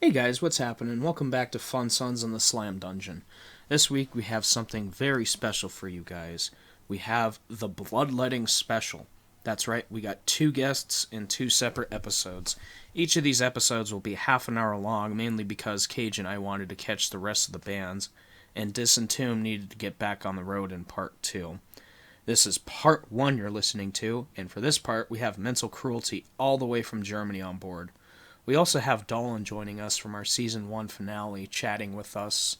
Hey guys, what's happening? Welcome back to Fun Sons in the Slam Dungeon. This week we have something very special for you guys. We have the bloodletting special. That's right, we got 2 guests in 2 separate episodes. Each of these episodes will be half an hour long, mainly because Cage and I wanted to catch the rest of the bands, and Disentomb needed to get back on the road in part 2. This is part 1 you're listening to, and for this part we have Menstral Cruelty all the way from Germany on board. We also have Dolan joining us from our Season 1 finale, chatting with us.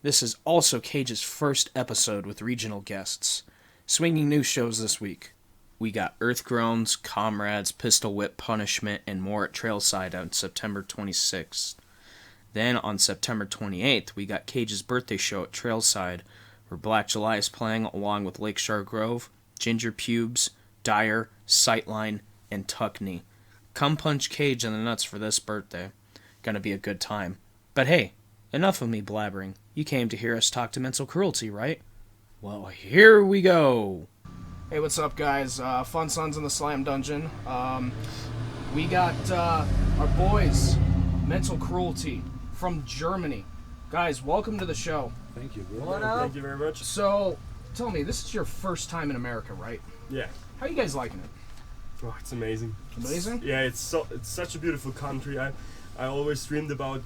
This is also Cage's first episode with regional guests. Swinging new shows this week. We got Earth Groans, Comrades, Pistol Whip, Punishment, and more at Trailside on September 26th. Then on September 28th, we got Cage's birthday show at Trailside, where Black July is playing along with Lakeshore Grove, Ginger Pubes, Dyer, Sightline, and Tuckney. Come punch Cage in the nuts for this birthday. Gonna be a good time. But hey, enough of me blabbering. You came to hear us talk to Menstral Cruelty, right? Well, here we go. Hey, what's up, guys? Fun Sons in the Slam Dungeon. We got our boys, Menstral Cruelty, from Germany. Guys, welcome to the show. Thank you, bro. What up? Thank you very much. So, tell me, this is your first time in America, right? Yeah. How are you guys liking it? Oh, it's amazing. Amazing? It's such a beautiful country. I always dreamed about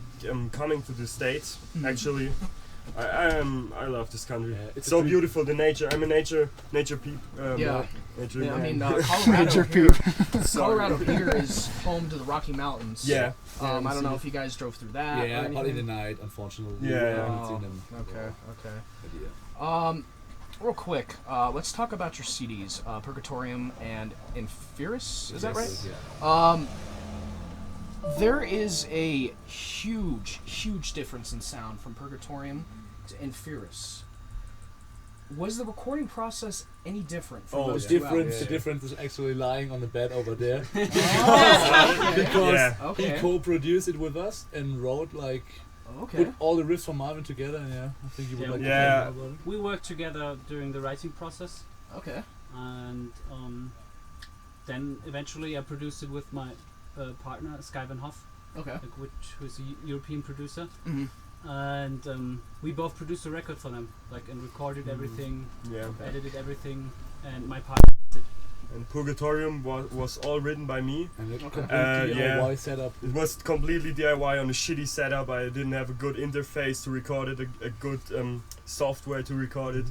coming to the States. Actually, I love this country. Yeah, it's so beautiful. The nature. I'm a nature peep. Yeah. Nature I mean, man. Colorado here, Colorado here is home to the Rocky Mountains. Yeah. I don't know if you guys drove through that. Yeah, or but in the night, unfortunately. Yeah. I haven't seen them. Okay. But yeah. Real quick, let's talk about your CDs, Purgatorium and Infirus. Is that right? Yeah. There is a huge difference in sound from Purgatorium to Infirus. Was the recording process any different for those two albums? The difference is actually lying on the bed over there. Oh, Because he co-produced it with us and wrote put all the riffs from Marvin together. Yeah, I think you would like to talk about it. We worked together during the writing process. Okay. And then eventually I produced it with my partner, Sky Van Hoff, who's a European producer. Mm-hmm. And we both produced a record for them, and recorded everything, edited everything, and my partner did. And Purgatorium was all written by me. And DIY setup. It was completely DIY on a shitty setup. I didn't have a good interface to record it, a good software to record it.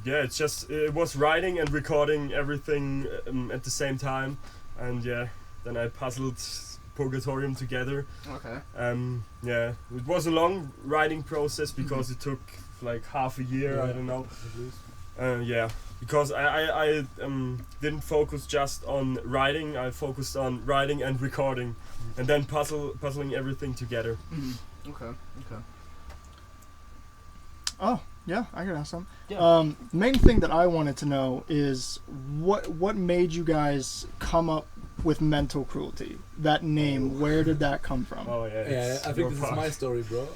It was writing and recording everything at the same time. And then I puzzled Purgatorium together. Okay. It was a long writing process because it took half a year, I don't know. At least. Because I didn't focus just on writing, I focused on writing and recording, and then puzzling everything together. Mm-hmm. Okay. Oh, yeah, I can ask some. Yeah. Main thing that I wanted to know is what made you guys come up with Menstral Cruelty? That name, where did that come from? Oh Yeah, I think this is my story, bro.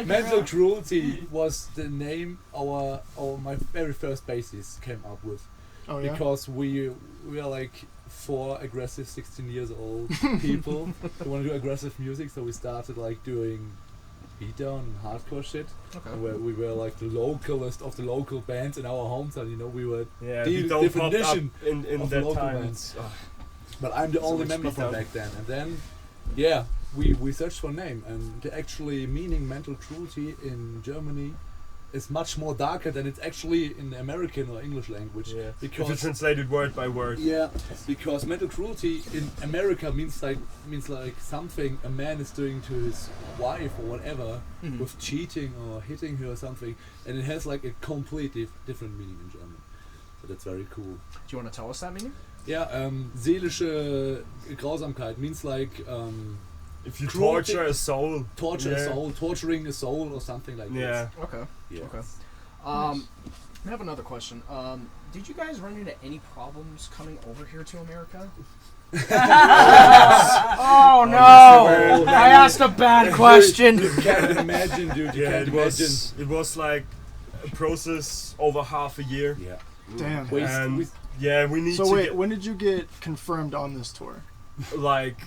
Menstral Cruelty was the name my very first bassist came up with. Oh, yeah? Because we are 4 aggressive 16 years old people who want to do aggressive music, so we started doing beatdown and hardcore shit. Okay. Where we were the localest of the local bands in our hometown. We were the the definition in of that local time. bands. But I'm the only member from back then. And then, we searched for a name, and the actually meaning Menstral Cruelty in Germany is much more darker than it's actually in the American or English language. Yeah. Because if you translate it word by word. Yeah, because Menstral Cruelty in America means something a man is doing to his wife or whatever, with cheating or hitting her or something, and it has a completely different meaning in German. So that's very cool. Do you want to tell us that meaning? Yeah, seelische Grausamkeit means if you cruelty, torture a soul. a soul, torturing a soul or something like this. Okay. Yeah. Okay. I have another question. Did you guys run into any problems coming over here to America? Oh no! I asked a bad question. You can't imagine, dude. You can't imagine. It was a process over half a year. Yeah. Damn. We Yeah, we need So to wait, when did you get confirmed on this tour? like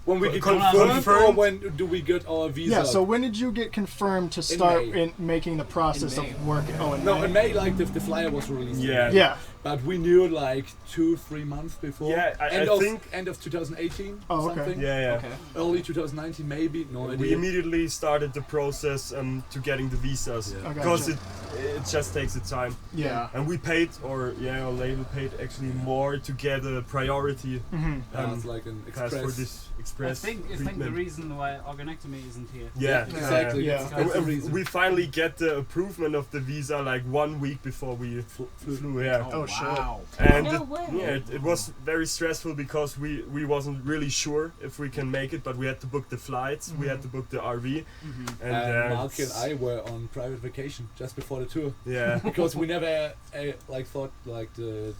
When we get Confirmed. confirmed, or when do we get our visa? Yeah, so when did you get confirmed to start May. in making the process In May. of working? Oh, in No, May. in May, like the flyer was released. Yeah. Yeah. But we knew like 2-3 months before. Yeah, I end of, think- end of 2018. Oh, okay. Something. yeah. Okay. Early 2019, maybe. No idea. We immediately started the process to getting the visas Yeah. Okay. because it just takes its time. Yeah. And we paid, our label paid actually more to get a priority Mm-hmm. It's like an pass for express. this I express think the treatment. reason why organectomy isn't here. Yeah, exactly. Yeah. That's the And reason. we finally get the approval of the visa like 1 week before we flew. Yeah. Oh, shit. wow. And No way. it was very stressful because we wasn't really sure if we can make it, but we had to book the flights, we had to book the RV, Mm-hmm. and And Mark and I were on private vacation just before the tour yeah, because we never like thought like the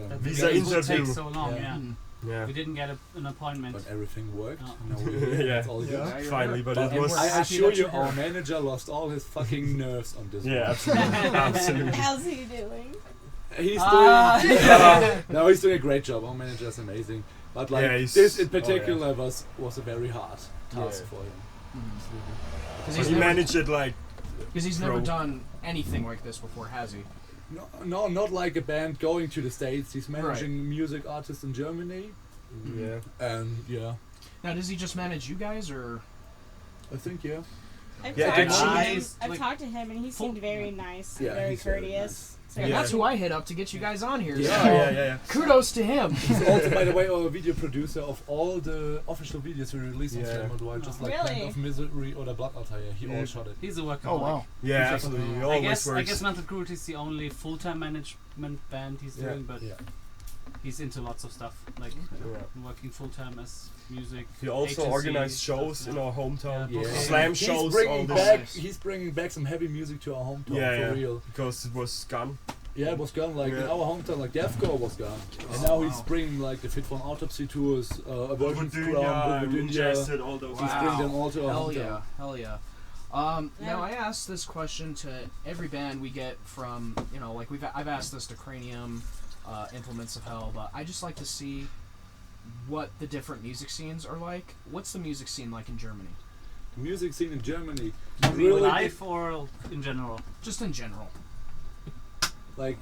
That Visa this would interview. take so long. Yeah. Yeah. yeah, We didn't get an appointment. but everything worked. Oh. Now we're here. Yeah. That's all good. Yeah. finally, but But it was we're I happy assure that you, you're our here. manager lost all his fucking nerves on this. yeah, one. absolutely, absolutely. How's he doing? He's Ah. doing. No, he's doing a great job. Our manager is amazing. But like Yeah, he's- this in oh, yeah. particular was a very hard task Yeah. for him. Because But he managed it like he's never pro. done anything like this before, has he? No, not like a band going to the States. He's managing music artists in Germany, yeah. and yeah, Now, does he just manage you guys, or I think yeah. I've Yeah, talked to actually- him. Nice, I've like, talked to him, and he seemed very nice, Yeah, very he's very courteous. So Yeah. that's who I hit up to get you guys on here? Yeah. so Yeah. kudos to him. He's also, by the way, our video producer of all the official videos we released on Yeah. Slam Worldwide, just like Really? Band of Misery or the Bloodletting. He all Yeah. shot it. He's a workaholic. Oh, wow. Yeah, absolutely. It I always guess works. Mental Cruelty is the only full-time management band he's Yeah. doing, but Yeah. he's into lots of stuff, like Yeah. working full-time as music. He also agency organized stuff, shows yeah. in our hometown. Yeah. Yeah. Slam He's shows, all bringing this. back. Nice. He's bringing back some heavy music to our hometown Yeah, for real. because it was gone. Yeah, it was gone. Like in Yeah. our hometown, like Deathcore was gone, and now he's bringing like the Fit for an Autopsy tours, Aversion Scrum, ingested all those. He's bringing them all to our Hell hometown. yeah, hell yeah. Now I ask this question to every band we get from, like I've asked this to Cranium, Implements of Hell, but I just like to see what the different music scenes are like. What's the music scene like in Germany? The music scene in Germany, In really life or in general? Just in general. like,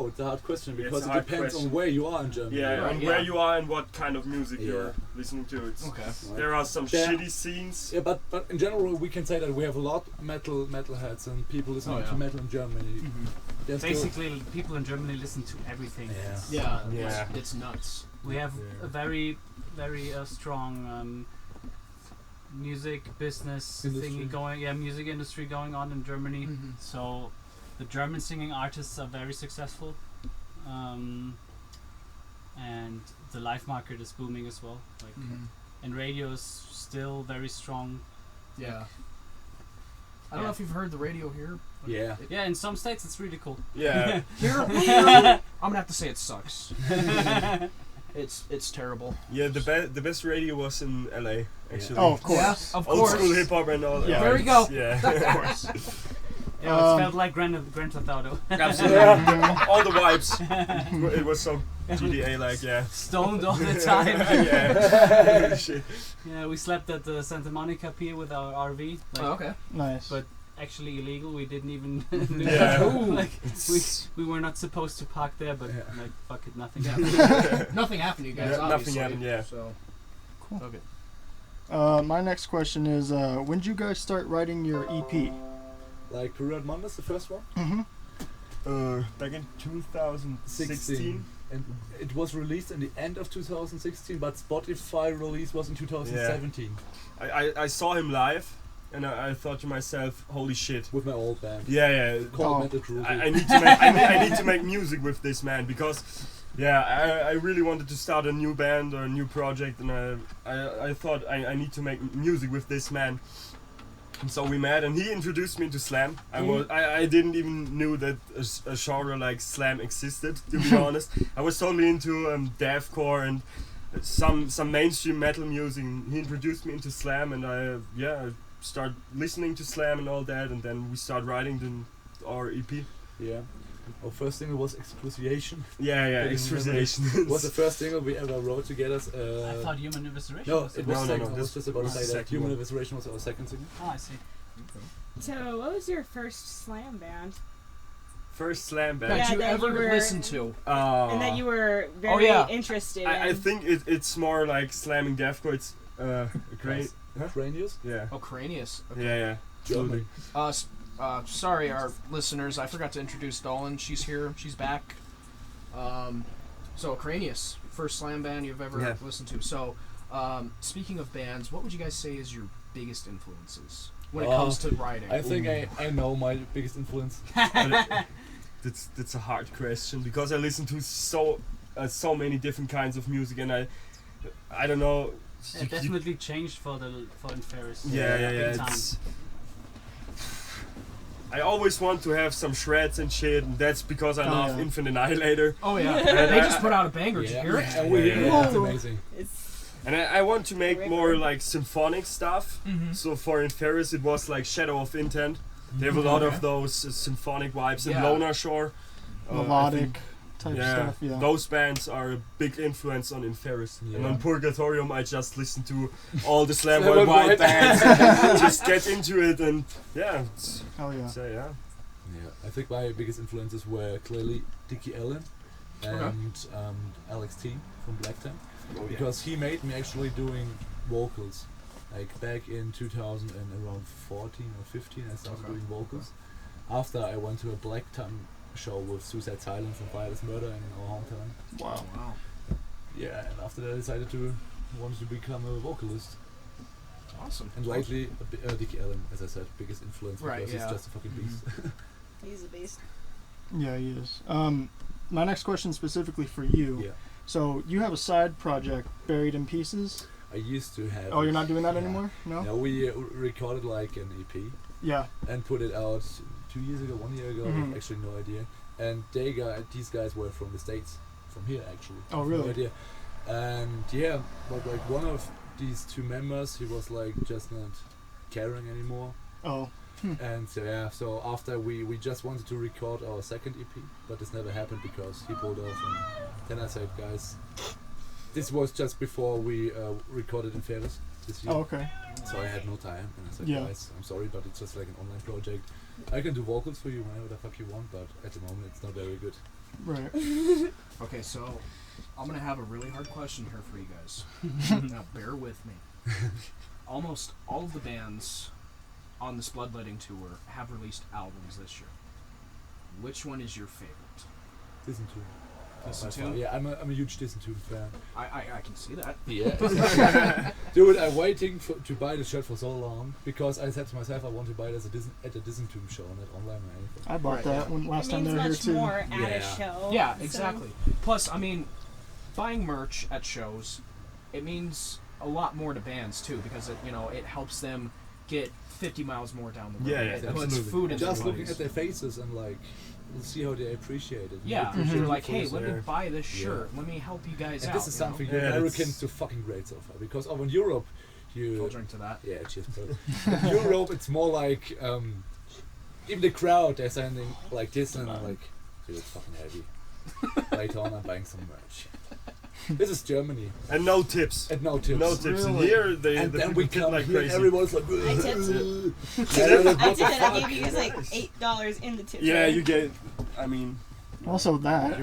it's a hard question Yeah, it's because a it hard depends question. on where you are in Germany. Yeah, Right, and yeah. where you are and what kind of music Yeah. you're listening to. It's, Okay. There are some There- shitty scenes. Yeah, but in general we can say that we have a lot metalheads and people listening Oh, yeah. to metal in Germany. There's still- Basically, people in Germany listen to everything. Yeah. Yeah, Yeah. It's nuts. We have Yeah. a very strong music business Industry. thing going. Yeah, music industry going on in Germany. Mhm. So the German singing artists are very successful, and the live market is booming as well. Like, and radio is still very strong. Yeah. I don't know if you've heard the radio here. but Yeah. it- Yeah, in some states it's really cool. Yeah. here, I'm gonna have to say it sucks. It's terrible. Yeah, the best radio was in LA, actually. Oh, of course. Of Old course. school hip hop and all. Yeah. There we go. Yeah. Of course. Yeah, it felt like Grand Theft Auto. Absolutely. All the vibes. It was so GTA like, yeah. Stoned all the time. Yeah. Shit. Yeah, we slept at the Santa Monica Pier with our RV. Like, Oh, okay. Nice. But actually illegal. We didn't even. Yeah. like we were not supposed to park there, but Yeah. like fuck it, nothing happened. Nothing happened to you guys. Yeah, nothing obviously, happened, yeah. So. Cool. Okay. My next question is, when did you guys start writing your E EP? Like Period Mondays, the first one. Mm-hmm. Back in 2016. And it was released in the end of 2016, but Spotify release was in 2017 I saw him live, and I thought to myself, holy shit. with my old band Yeah. called Oh. Mental Cruelty. I need to make I need to make music with this man because I really wanted to start a new band or a new project, and I thought I need to make music with this man. And so we met, and he introduced me to slam. I didn't even knew that a genre like slam existed, to be honest. I was totally into deathcore and some mainstream metal music. He introduced me into slam, and I started listening to slam and all that, and then we started writing our EP. Yeah. Our first single was Excruciation. Yeah, Biggest Excruciation. was the first single we ever wrote together. I thought Human Evisceration No, was the it was No, second. no, I was this just about to was say the that. second Human one. Evisceration was our second single. Oh, I see. So, what was your first slam band? First slam band. That Yeah, you that ever you were- listened to? And that you were very yeah. interested in. I think it's more like slamming deathcore. It's great. Huh? Cranius? Yeah. Oh, Cranius. Okay. Yeah. German. Sorry, our listeners. I forgot to introduce Dolan. She's here. She's back. So Cranius, first slam band you've ever listened to. So, speaking of bands, what would you guys say is your biggest influences when it comes to writing? I think I know my biggest influence. That's a hard question because I listen to so many different kinds of music and I don't know. It definitely changed for Inferis. Yeah. Big time. I always want to have some shreds and shit, and that's because I love yeah. Infinite Annihilator. Oh yeah, And they I- just put out a banger. Did you hear it? That's amazing. It's And I want to make Ripper. more like symphonic stuff. Mm-hmm. So for Inferis, it was like Shadow of Intent. They have a lot of those symphonic vibes. And Yeah. Lona Shore. I Melodic think- type yeah, stuff. Yeah. those bands are a big influence on Inferis. And Yeah. on Purgatorium, I just listen to all the Slam Slam Worldwide Worldwide. bands. Just get into it and yeah. Hell yeah. So yeah. Yeah, I think my biggest influences were clearly Dickie Allen and Alex T from Black Tank, because he made me actually doing vocals. Like back in 2000 and around 14 or 15, I started doing vocals. After I went to a Black Tank show with Suicide Silence and Violence Murder in our hometown. Wow. Wow. Yeah, and after that I decided to wanted to become a vocalist. Awesome. And lately, Dickie Allen, as I said, biggest influence Right, because yeah. he's just a fucking beast. he's a beast. Yeah, he is. My next question specifically for you. Yeah. So you have a side project, Buried in Pieces. I used to have. Oh, you're not doing that Yeah. anymore? No. No, we recorded like an EP Yeah. and put it out 2 years ago, 1 year ago. I Mhm. have actually no idea. And these guys were from the States, from here actually. Oh, No really? idea. And yeah, but like one of these two members, he was like just not caring anymore. Oh. And so yeah, so after we just wanted to record our second EP, but this never happened because he pulled off. And then I said, guys, this was just before we recorded in Ferris this year. Oh, okay. So I had no time, and I said, Yeah. guys, I'm sorry, but it's just like an online project. I can do vocals for you whenever the fuck you want, but at the moment it's not very good. Right. Okay, so I'm gonna have a really hard question here for you guys. Now bear with me. Almost all of the bands on this Bloodletting tour have released albums this year. Which one is your favorite? Listen to Listen by to? far. Yeah, I'm a huge Listen to fan. I can see that. Yeah. Dude, I'm waiting to buy the shirt for so long because I said to myself I want to buy it at a Disney Tomb show, not online or anything. I bought Right, that yeah. when last it time they means were here much too. more at a Yeah. show. Yeah, so- exactly. Plus, I mean, buying merch at shows, it means a lot more to bands too, because it helps them get 50 miles more down the road. Yeah, It puts absolutely. food in Just their looking bodies. at their faces and like, we'll see how they appreciate it. Yeah, They appreciate they're it like, for hey, this let me year. buy this Yeah. shirt. Let me help you guys And out. this is something Yeah, you that's- Americans do fucking great so far because over in Europe, I'll you drink to that. yeah, cheers, bro. In Europe, it's more like even the crowd they're standing like this and I'm like, dude, it's fucking heavy. Later on, I'm buying some merch. This is Germany, And no tips. and no tips. No tips. And Really? here And the then people we tip come like here, and crazy. everyone's like, I tipped And I'm like, I what the did. I fuck? gave you guys like $8 in the tip. Yeah, jar. you get. I mean, Also that.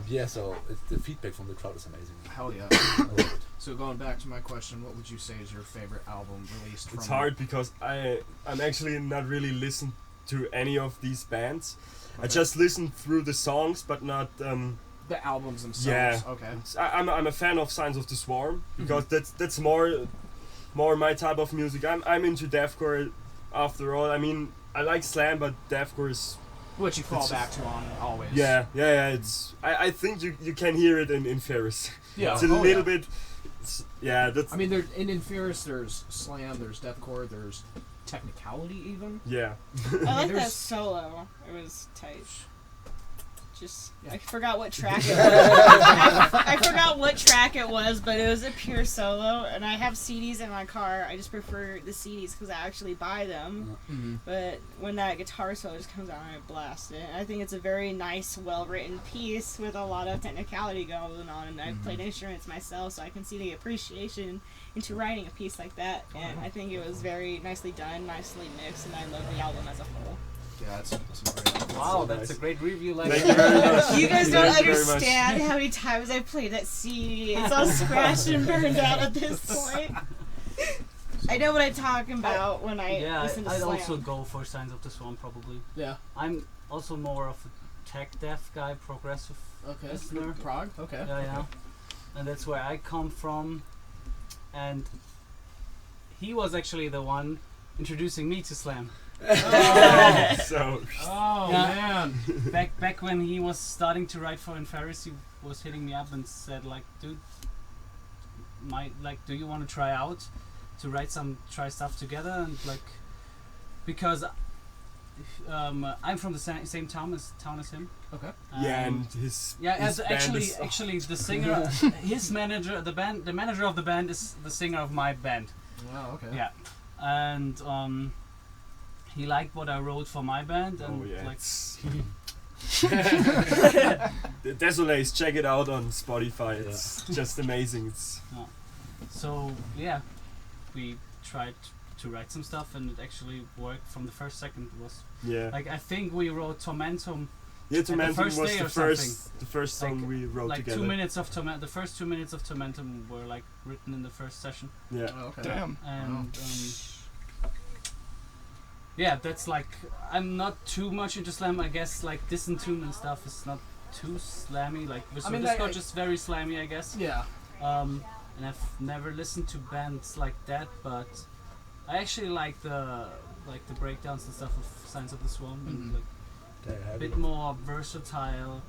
Yeah, so the feedback from the crowd is amazing. Hell yeah. I love it. So going back to my question, what would you say is your favorite album released from? it's hard because I'm actually not really listened to any of these bands. I Okay. just listen through the songs, but not. The albums themselves. Yeah. Okay. I'm a fan of Signs of the Swarm because that's more my type of music. I'm into deathcore after all. I mean, I like slam, but deathcore is Which you fall It's back to on always. yeah. It's I think you can hear it in Ferris. Yeah. It's a Oh, little yeah. bit. That's I mean, there in Inferis, there's slam, there's deathcore, there's technicality even. yeah. I like that there's- solo. It was tight. I forgot what track it was. I forgot what track it was, but it was a pure solo, and I have CDs in my car. I just prefer the CDs because I actually buy them. Mm-hmm. But when that guitar solo just comes out, I blast it. I think it's a very nice, well-written piece with a lot of technicality going on, and I've played instruments myself, so I can see the appreciation into writing a piece like that. And I think it was very nicely done, nicely mixed, and I love the album as a whole. Yeah, that's some great album. Wow, so that's nice. a great review. Like, Thank you very much. You guys don't Thank you very much. understand how many times I played that CD. It's all scratched and burned out at this point. I know what I'm talking about when I yeah, listen to I'd Slam. also go for Signs of the Swarm probably. Yeah. I'm also more of a tech death guy, progressive Okay. listener. Prague. Okay. Yeah. And that's where I come from. And he was actually the one introducing me to Slam. So Oh Yeah. man. Back when he was starting to write for Inferis, he was hitting me up and said like, dude, do you want to try out to try stuff together? And like, because I'm from the same town as him. Okay. yeah, and his as band is- actually the singer, his manager, the manager of the band is the singer of my band. Wow. Okay. Yeah, and he liked what I wrote for my band, and Oh yeah. like, The Desolates, check it out on Spotify. It's just amazing. It's so yeah, we tried to write some stuff, and it actually worked from the first second. It was yeah. like, I think we wrote Tormentum. Yeah, Tormentum first was day the or first song Like- we wrote Like together. 2 minutes of the first 2 minutes of Tormentum were like written in the first session, Yeah. Oh, okay. Damn. and yeah, that's like, I'm not too much into slam. I guess like Disentune and stuff is not too slammy. Like Whisper Disco, just very slammy, I guess. Yeah. And I've never listened to bands like that, but I actually like the breakdowns and stuff of Signs of the Swarm, and like a bit more versatile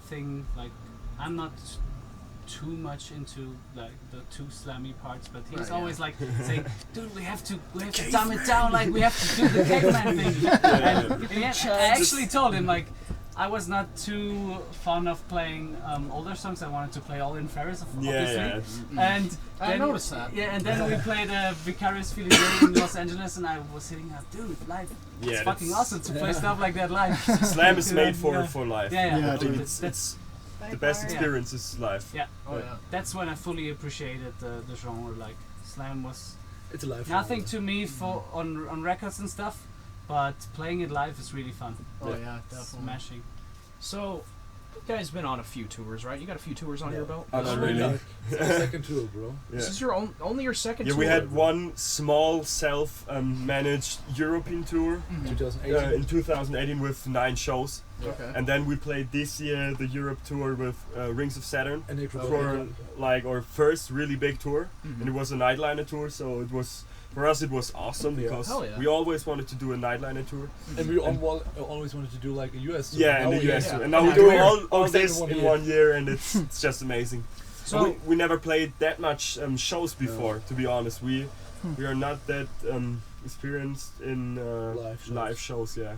thing. Like, I'm not too much into like the too slammy parts, but he's Right, always like saying, "Dude, we have to dumb it down. Like, we have to do the caveman thing." And yeah, I actually told him like, I was not too fond of playing older songs. I wanted to play all in Ferris, obviously. Yeah. And I then- noticed that. Yeah, and then we played Vicarious Fidelity in Los Angeles, and I was sitting up, dude, live. Yeah, It's fucking that's- awesome to play stuff like that live. Slam is made for Yeah. life. Yeah, Yeah, I think dude. it's the best experience is live. Yeah. Oh yeah. That's when I fully appreciated the genre. Like, slam was It's a life. nothing to me for on records and stuff, but playing it live is really fun. Oh yeah. Definitely. Smashing. So, you guys been on a few tours, right? You got a few tours on your belt. Oh, not really. It's the second tour, bro. This Yeah. is your only your second Yeah, tour. we had one small self-managed European tour 2018. in 2018 with 9 shows, Okay. and then we played this year the Europe tour with Rings of Saturn and they for like our first really big tour, Mhm. and it was a nightliner tour, so it was. For us, it was awesome Yeah. because Hell yeah. we always wanted to do a nightliner tour. And we always wanted to do like a US tour. Yeah, in Now the we- US yeah. tour. And now Yeah, we do we're all exactly this 1 in year. 1 year, and it's just amazing. So we never played that much shows before, to be honest. We are not that experienced in Live shows. shows. Yeah.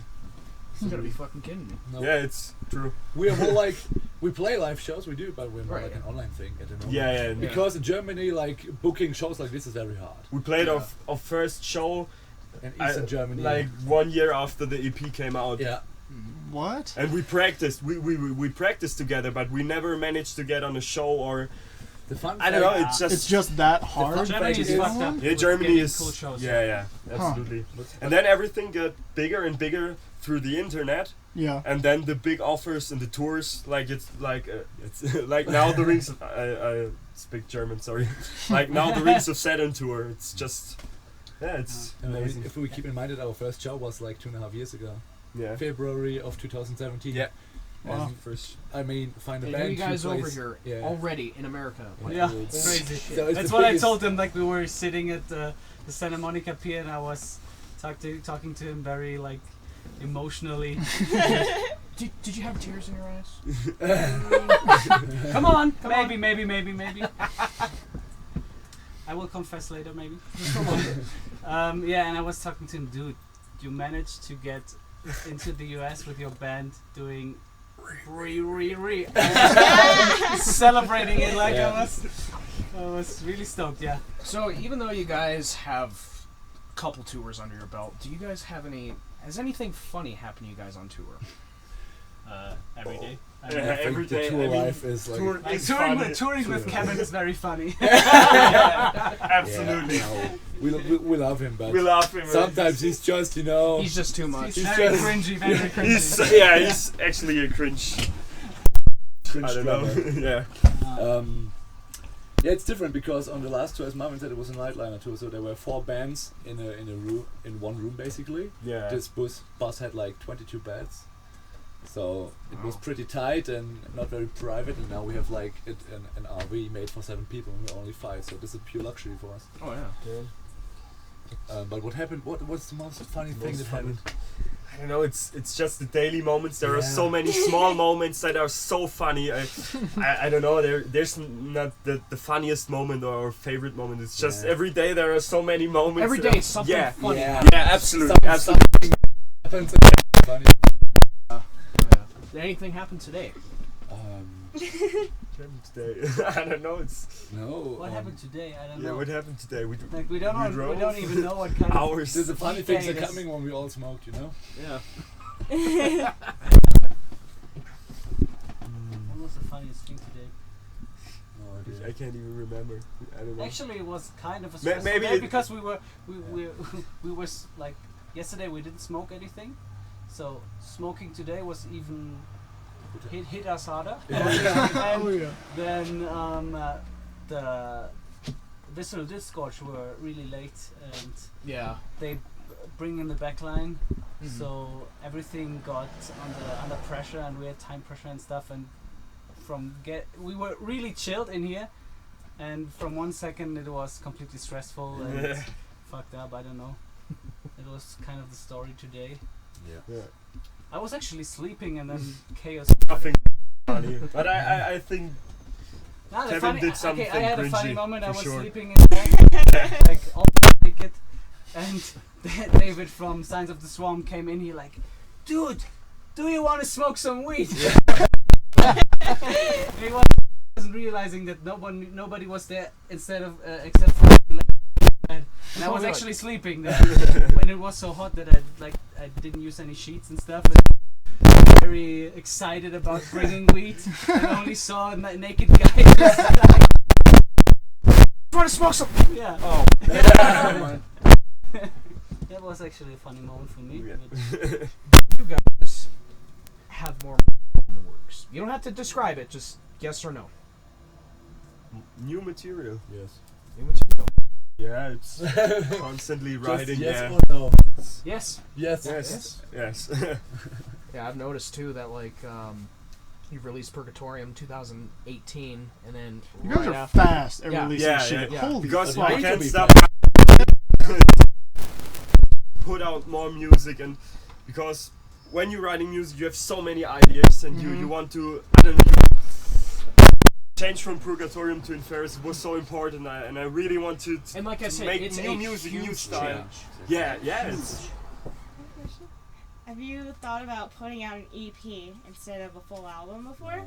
you gotta be fucking kidding me. No. Yeah, it's true. We are more like, we play live shows, we do, but we're more Right, like an yeah. online thing at the moment. Yeah. Because in Germany, like booking shows like this is very hard. We played Yeah. our first show And Eastern Germany, like 1 year after the EP came out. yeah, What? And we practiced. We practiced together, but we never managed to get on a show or the fun. I don't know. fact- It's just It's just that hard. Germany is is- fucked up. yeah. with Germany getting is cool shows. yeah, absolutely. And then everything got bigger and bigger through the internet. Yeah. And then the big offers and the tours, like it's like now the Rings of I speak German, sorry. Like now the Rings of Saturn tour. It's just it's I mean, amazing. if we keep in mind that our first show was like 2.5 years ago, Yeah. February of 2017. Yeah. Wow. And First. I mean, find a Hey, band. here you guys who over plays- here Yeah. already in America. Like, Yeah, it's- it's crazy. So it's That's the what I biggest- told him. Like, we were sitting at the Santa Monica Pier, and I was talking to him very like emotionally. Did you have tears in your eyes? Come on, Come maybe. I will confess later, maybe. Yeah, and I was talking to him, dude. You managed to get into the US with your band doing re. Celebrating it like I was really stoked, yeah. So even though you guys have a couple tours under your belt, do you guys have has anything funny happened to you guys on tour? Every day. I think every the day, tour I mean, life is like... Touring with Kevin is very funny. Absolutely. Yeah, no, we love him, but We love him. sometimes he's just, He's just too much. He's Very just- cringy, very cringy. he's actually a cringe. I don't know. drummer. Yeah. Yeah, it's different because on the last tour, as Marvin said, it was a nightliner tour, so there were 4 bands in one room basically. Yeah. This bus had like 22 beds, so it was pretty tight and not very private. And now we have like an RV made for 7 people, and we're only 5, so this is pure luxury for us. Oh yeah. But what happened? What's the most funny thing Most that funny. happened? I don't know. It's just the daily moments. There are Yeah. so many small moments that are so funny. I don't know. There's not the funniest moment or favorite moment. It's just Yeah. every day there are so many moments. Every that day are- something yeah. funny. Yeah. Yeah, absolutely. Something happens. Funny. Did anything happen today? Today. I don't know. It's No. What happened today? I don't yeah. know. What happened today? We Like we don't drove even know what kind of hours. There's the funny Okay, things are this- coming when we all smoked, you know. Yeah. What was the funniest thing today? No idea. I can't even remember. I don't know. Actually, it was kind of a Ma- stressful maybe day it- because we were like yesterday we didn't smoke anything, so smoking today was even hit us harder. Oh And yeah. then the Visceral Disgorge were really late and Yeah. they bring in the backline, Mhm. so everything got under pressure and we had time pressure and stuff. And we were really chilled in here, and from 1 second it was completely stressful and fucked up. I don't know. It was kind of the story today. Yeah. Yeah. I was actually sleeping and then chaos. Nothing funny. But I think Nah, the Kevin funny, did something okay, I had a funny cringy, moment. I for was sure. sleeping in bed, like all naked, and David from Signs of the Swarm came in here like, dude, do you want to smoke some weed? He wasn't realizing that nobody was there except for and I was actually sleeping there when it was so hot that I didn't use any sheets and stuff. And very excited about bringing weed and only saw a naked guy. Want to smoke some? Yeah. Oh. That was actually a funny moment for me. Yeah. But You guys have more in the works. You don't have to describe it. Just yes or no. new material. Yes. New material. Yeah, it's constantly writing. Yes Yeah. or no? Yes. Yes. Yes. Yeah, I've noticed too that like you released Purgatorium 2018, and then You guys right are after. fast at Yeah. releasing Yeah, shit. yeah. Holy Because fuck. I to can't be stop put out more music, and because when you're writing music you have so many ideas and you want to, I don't know, change from Purgatorium to Inferus was so important, and I really want to And like I said, make it's new a music, new huge style. change. Yeah, it's Have you thought about putting out an EP instead of a full album before?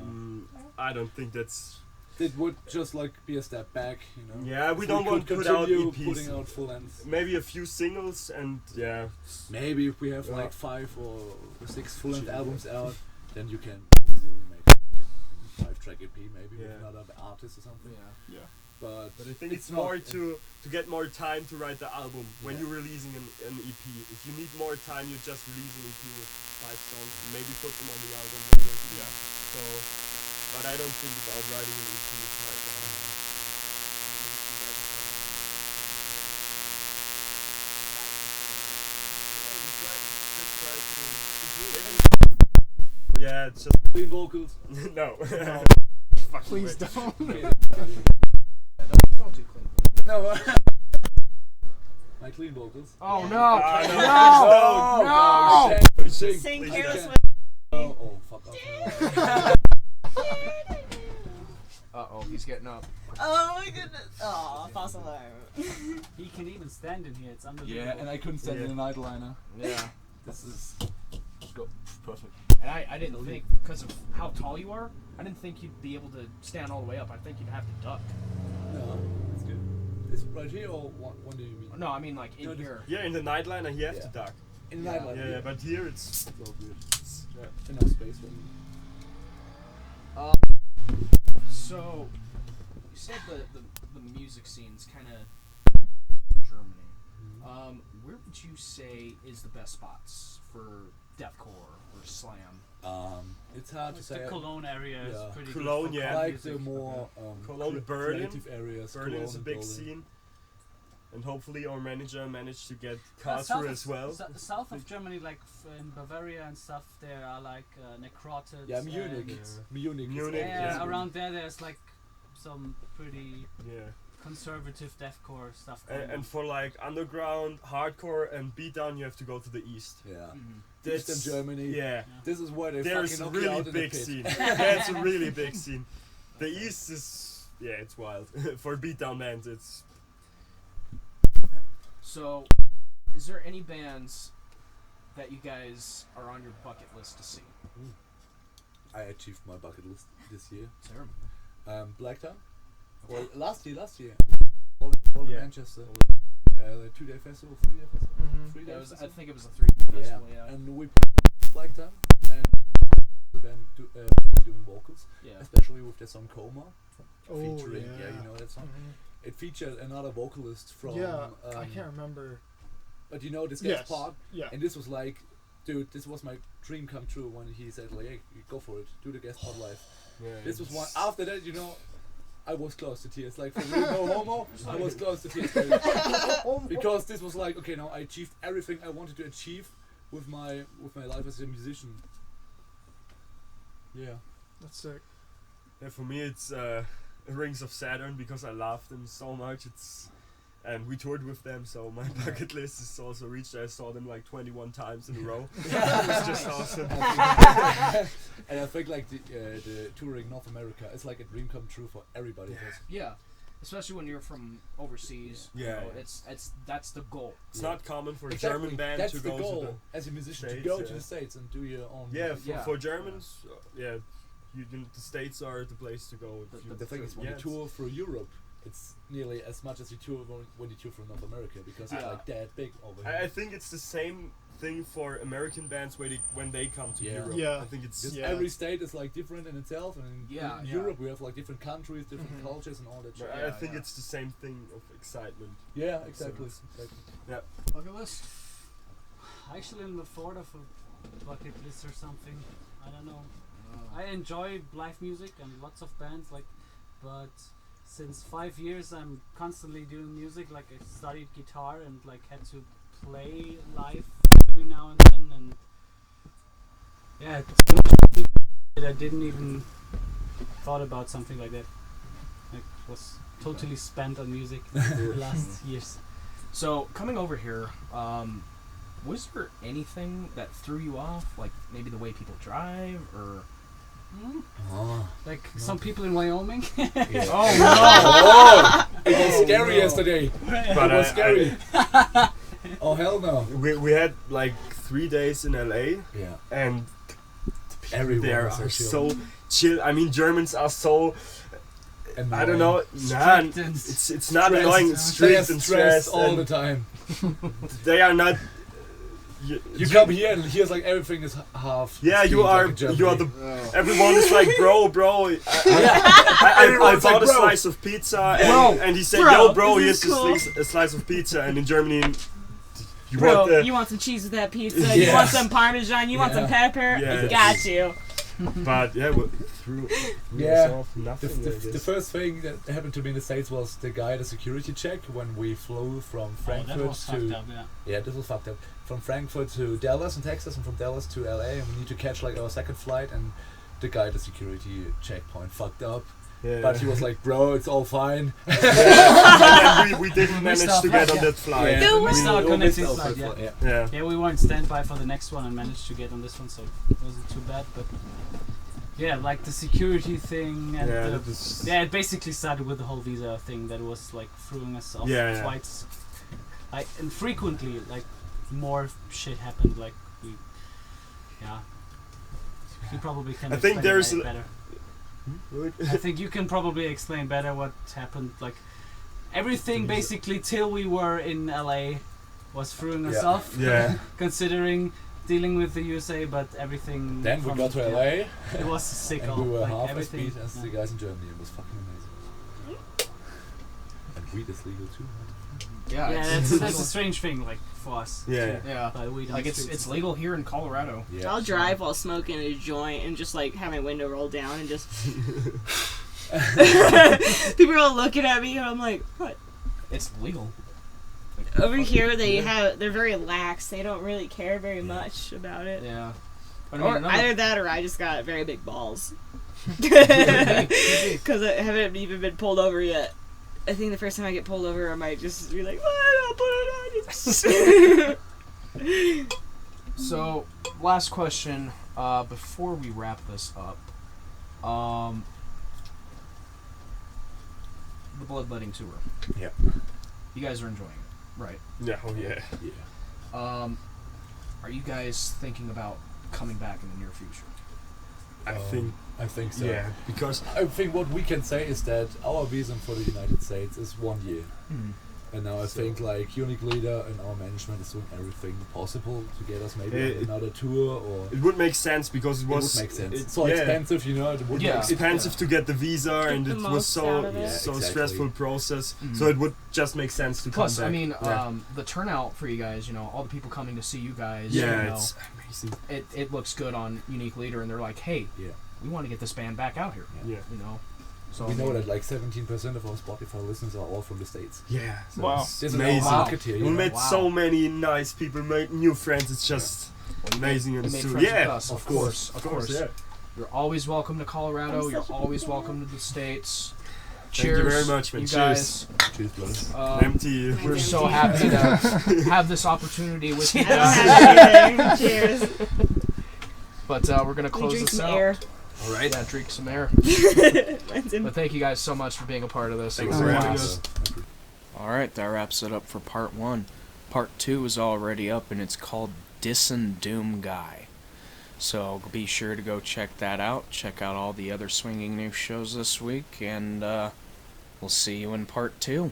I don't think that's. It would just like be a step back, you know. Yeah, we If don't want could to put out continue EPs. putting out full lengths. Maybe a few singles, and yeah, Maybe if we have Yeah. like 5 or 6 full length Sure. albums out, then you can easily make a 5-track EP maybe with Yeah. another artist or something. Yeah. But I think it's not- more to get more time to write the album when Yeah. you're releasing an EP. If you need more time, you just release an EP with 5 songs and maybe put them on the album later. Yeah. So, but I don't think about writing an EP right now. Yeah, it's just clean vocals. no. No. Fucking Please way. don't. Don't do clean. No. My clean vocals. Oh Yeah. no! Ah, No! No. Sing Please Careless don't. Whisper. Oh, fuck off. Uh-oh, he's getting up. Oh my goodness. Oh, fossil alarm. he can even stand in here. It's unbelievable. Yeah, and I couldn't stand in a nightliner. Yeah. This is perfect. And I didn't think, because of how tall you are, I didn't think you'd be able to stand all the way up. I think you'd have to duck. No, that's good. Is it right here or what do you mean? No, I mean like in here. Yeah, in the nightliner you have to duck. In the night light. Yeah, but here it's all good. it's, Enough space for me. So, you said the music scene's kind of in Germany. Where would you say is the best spots for deathcore or slam? It's hard to say. The Cologne area is pretty Cologne, good for yeah. I like music. the more Cologne, Berlin. creative areas. Berlin Cologne is a and big Berlin. scene. And hopefully our manager managed to get South Karlsruhe of- as well. South of Germany, like in Bavaria and stuff, there are like necrotids. Yeah, Munich. and- Munich. Munich, Yeah, yeah. around there's like some pretty Yeah. conservative deathcore stuff going And for like underground, hardcore, and beatdown, you have to go to the east. Yeah. Mm-hmm. Eastern Germany. Yeah. This is where they There's fucking a knock you really out in the big pit. scene. That's a really big scene. The east is, yeah, it's wild. For beatdown bands, it's. So, is there any bands that you guys are on your bucket list to see? I achieved my bucket list this year. Terrible. Blacktown. Well, last year. All in Yeah. Manchester. The 2-day festival, 3-day festival. Mhm. 3-day That was, I festival. think it was a 3 festival, yeah. And we played Blacktown and the band doing vocals, Yeah. especially with the song Coma, Oh, featuring yeah. you know that song. Mhm. It featured another vocalist from Yeah, I can't remember. but you know this guy's Yes. part, Yeah. and this was like, dude, this was my dream come true when he said like, hey, go for it, do the guest part live. Yeah, This was one. it's- After that, you know, I was close to tears. Like for real, no homo. I was close to tears because this was like, okay, now I achieved everything I wanted to achieve with my life as a musician. Yeah. That's sick. Yeah, for me, it's Rings of Saturn because I love them so much. And we toured with them, so my bucket list is also reached. I saw them like 21 times in a row. It was just awesome. And I think like the touring North America is like a dream come true for everybody. Yeah. Yeah. Especially when you're from overseas. Yeah, You know, yeah. that's the goal. It's not common for a Exactly. German band That's to the go goal to the. as a musician States, to go yeah. to the States and do your own. Yeah, music. Yeah. for Germans, yeah, the States are the place to go. if you- But the thing is, when yeah, you tour through Europe, it's nearly as much as you tour when you tour from North America because it's Yeah. like that big over I here. think it's the same thing for American bands when they come to Yeah. Europe. Yeah. I think it's Because Yeah. every state is like different in itself, and Yeah, in yeah. Europe we have like different countries, different Mhm. cultures, and all that shit. I think yeah. it's the same thing of excitement. Yeah, exactly. Bucket list? I actually am the thought of a bucket list or something. I don't know. I enjoy live music and lots of bands, like, but since 5 years I'm constantly doing music. Like I studied guitar and like had to play live every now and then, and yeah, it's so much that I didn't even thought about something like that. I was totally spent on music the last years. So, coming over here, was there anything that threw you off? Like maybe the way people drive or. Oh, Like some people in Wyoming. oh, it was scary no. yesterday. But It was scary. Oh hell no. we had like 3 days in LA, Yeah. and Everyone they are was so chill. I mean, Germans are so. annoying. I don't know. Nah, Strict and it's not Stressed. annoying. It's They are strict and stressed stressed. all and the time. They are not. You come here and here's like everything is half. Yeah, speed, you are. like in You are Germany. the. Everyone is like, bro. I Everyone's bought like, a bro. slice of pizza, Bro. and he said, Bro, "Yo, bro, this here's is cool." a slice of pizza." And in Germany, you Bro, want the. you want some cheese with that pizza? You Yes. want some Parmesan? You want some Yeah. pepper? Yeah. Got you. But yeah, threw Yeah. us off nothing. The first thing that happened to me in the States was the guy at the security check when we flew from Frankfurt that was to. fucked up, yeah. Yeah, this was fucked up. From Frankfurt to Dallas in Texas, and from Dallas to LA, and we need to catch like our second flight, and the guy at the security checkpoint fucked up. Yeah. But he was like, "Bro, it's all fine." and then we didn't Missed manage our to get flight, on that flight. Yeah. No We missed way. our We connecting missed our flight, flight, yeah. Yeah. Yeah, we were on standby for the next one and managed to get on this one, so it wasn't too bad. But yeah, like the security thing and Yeah, the, that was- yeah, it basically started with the whole visa thing that was like throwing us off Yeah, yeah. flights. Like, and frequently, like more shit happened. Like we, yeah. You probably can. I think explain there's it a- better. I think you can probably explain better what happened. Like everything basically till we were in LA was throwing us Yeah. off. Yeah. Considering dealing with the USA, but everything. Then we from- got to yeah, LA, It was sick. and we were like half as everything. speed as the guys in Germany. It was fucking amazing. And weed is legal too. Yeah, Yeah, it's that's a strange thing, like for us. Yeah. yeah. But we don't Like it's streets and legal here in Colorado. Yeah. I'll drive while smoking a joint and just like have my window rolled down and just. People are all looking at me and I'm like, what? It's legal. Over here they're very lax. They don't really care very much about it. Yeah. But Or another- either that or I just got very big balls. Because I haven't even been pulled over yet. I think the first time I get pulled over, I might just be like, "What? I'll put it on." So, last question before we wrap this up. The bloodletting tour. Yeah. You guys are enjoying it, right? Yeah. Oh yeah. Yeah. Are you guys thinking about coming back in the near future? I think so. Yeah, because I think what we can say is that our visa for the United States is 1 year. And now I think like Unique Leader and our management is doing everything possible to get us maybe on another tour, or it would make sense because it was would make sense. It's It's so expensive, you know. It would Yeah. make expensive to get the visa, and the it was most so out of it. Yeah, so exactly. stressful process. Mhm. So it would just make sense to Plus, come back. I mean, yeah, the turnout for you guys, you know, all the people coming to see you guys, yeah, you know, it's amazing. it looks good on Unique Leader, and they're like, hey, Yeah. we want to get this band back out here, Yeah, you know. So we know that like 17% of our Spotify listeners are all from the States. yeah. So Wow. it's There's an amazing. market here. We You know? met Wow. so many nice people, made new friends. It's just amazing you and made so friends yeah, with us, of course, of course. yeah. You're always welcome to Colorado. I'm You're such a always big welcome to the States. Thank Cheers, you very much, man. you Cheers. guys. Cheers, brothers. Empty. We're so happy to have this opportunity with you I don't guys. have anything. Cheers. But we're gonna Let me close drink this some out. air. All right, yeah, drink some air. Mine's in- But thank you guys so much for being a part of this. It Thanks was for a having blast. us. All right, that wraps it up for part 1. Part 2 is already up, and it's called Dissin' Doom Guy. So be sure to go check that out. Check out all the other swinging news shows this week, and we'll see you in part 2.